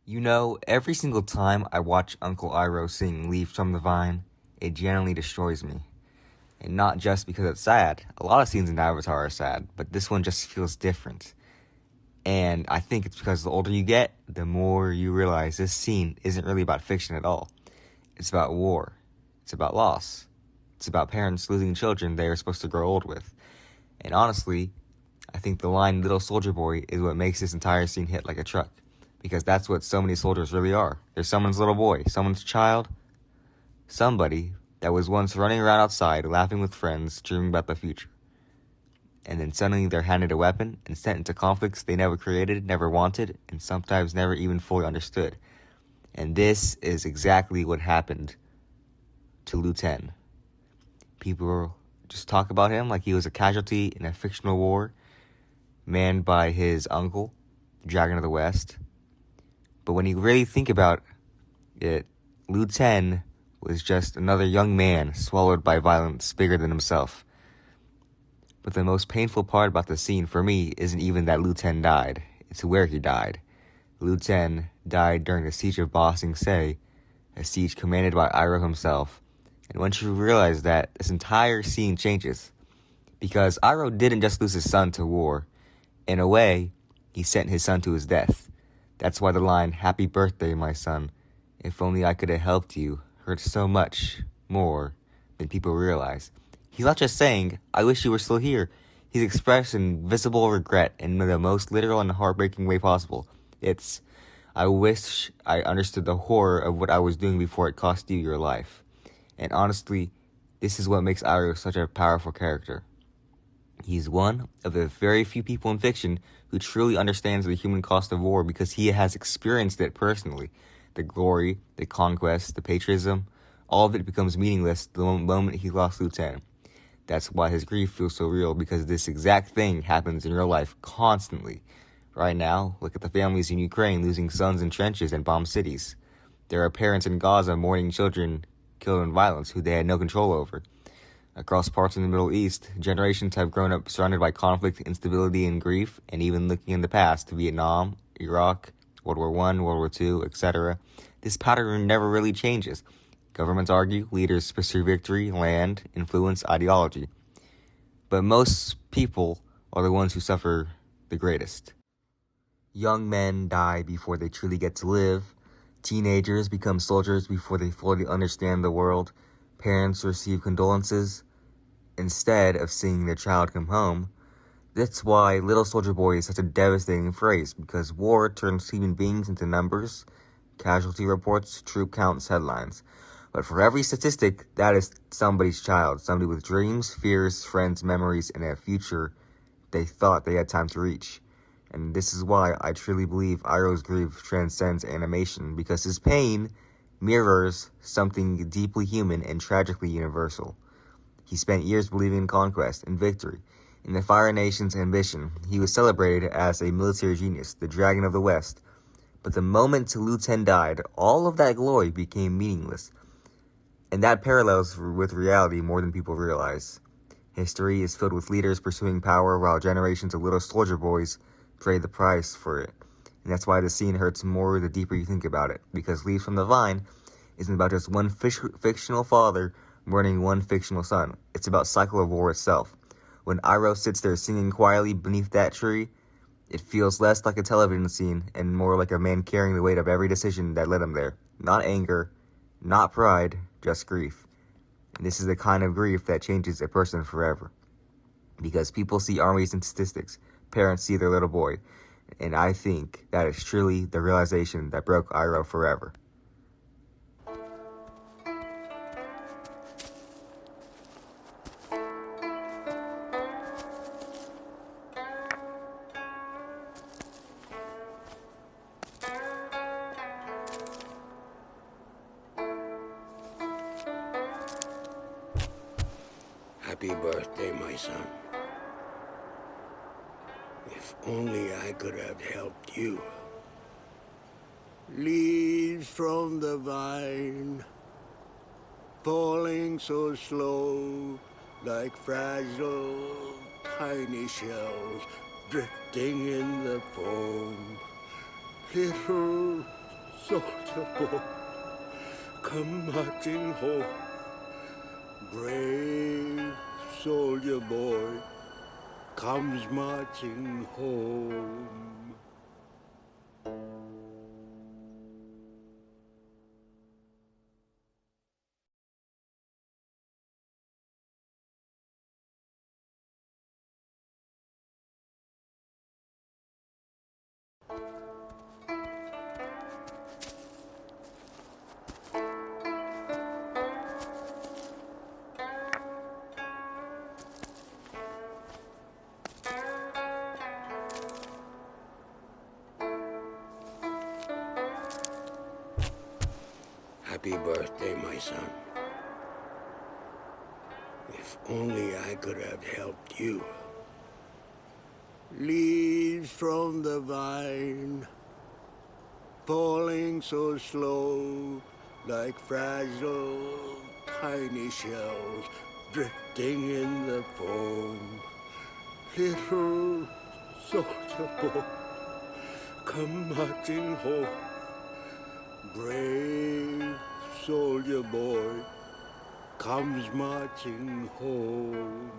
You know, every single time I watch Uncle Iroh sing Leaves from the Vine, it genuinely destroys me. And not just because it's sad. A lot of scenes in Avatar are sad, but this one just feels different. And I think it's because the older you get, the more you realize this scene isn't really about fiction at all. It's about war. It's about loss. It's about parents losing children they are supposed to grow old with. And honestly, I think the line "Little Soldier Boy" is what makes this entire scene hit like a truck. Because that's what so many soldiers really are. They're someone's little boy, someone's child, somebody that was once running around outside, laughing with friends, dreaming about the future. And then suddenly they're handed a weapon and sent into conflicts they never created, never wanted, and sometimes never even fully understood. And this is exactly what happened to Liu Ten. People just talk about him like he was a casualty in a fictional war manned by his uncle, the Dragon of the West. But when you really think about it, Liu Ten was just another young man swallowed by violence bigger than himself. But the most painful part about the scene for me isn't even that Liu Ten died, it's where he died. Liu Ten died during the siege of Ba Sing Se, a siege commanded by Iroh himself. And once you realize that, this entire scene changes. Because Iroh didn't just lose his son to war. In a way, he sent his son to his death. That's why the line, "Happy birthday, my son. If only I could have helped you," hurts so much more than people realize. He's not just saying, "I wish you were still here." He's expressing visible regret in the most literal and heartbreaking way possible. It's, "I wish I understood the horror of what I was doing before it cost you your life." And honestly, this is what makes Iroh such a powerful character. He's one of the very few people in fiction who truly understands the human cost of war because he has experienced it personally. The glory, the conquest, the patriotism, all of it becomes meaningless the moment he lost Liu Ten. That's why his grief feels so real, because this exact thing happens in real life constantly. Right now, look at the families in Ukraine losing sons in trenches and bombed cities. There are parents in Gaza mourning children killed in violence who they had no control over. Across parts of the Middle East, generations have grown up surrounded by conflict, instability, and grief, and even looking in the past, Vietnam, Iraq, World War I, World War II, etc., this pattern never really changes. Governments argue, leaders pursue victory, land, influence, ideology. But most people are the ones who suffer the greatest. Young men die before they truly get to live. Teenagers become soldiers before they fully understand the world. Parents receive condolences instead of seeing their child come home. That's why "Little Soldier Boy" is such a devastating phrase, because war turns human beings into numbers, casualty reports, troop counts, headlines. But for every statistic, that is somebody's child, somebody with dreams, fears, friends, memories, and a future they thought they had time to reach. And this is why I truly believe Iroh's grief transcends animation, because his pain mirrors something deeply human and tragically universal. He spent years believing in conquest and victory, in the Fire Nation's ambition. He was celebrated as a military genius, the Dragon of the West. But the moment Liu Ten died, all of that glory became meaningless. And that parallels with reality more than people realize. History is filled with leaders pursuing power while generations of little soldier boys pay the price for it. And that's why the scene hurts more the deeper you think about it. Because Leaves from the Vine isn't about just one fictional father murdering one fictional son. It's about cycle of war itself. When Iroh sits there singing quietly beneath that tree, it feels less like a television scene and more like a man carrying the weight of every decision that led him there. Not anger, not pride, just grief. And this is the kind of grief that changes a person forever. Because people see armies and statistics. Parents see their little boy. And I think that is truly the realization that broke Iroh forever. Happy birthday, my son. If only I could have helped you. Leaves from the vine, falling so slow, like fragile, tiny shells drifting in the foam. Little soldier boy, come marching home. Brave soldier boy comes marching home. Happy birthday, my son. If only I could have helped you. Leaves from the vine, falling so slow, like fragile, tiny shells drifting in the foam. Little soldier boy, come marching home. Brave soldier boy comes marching home.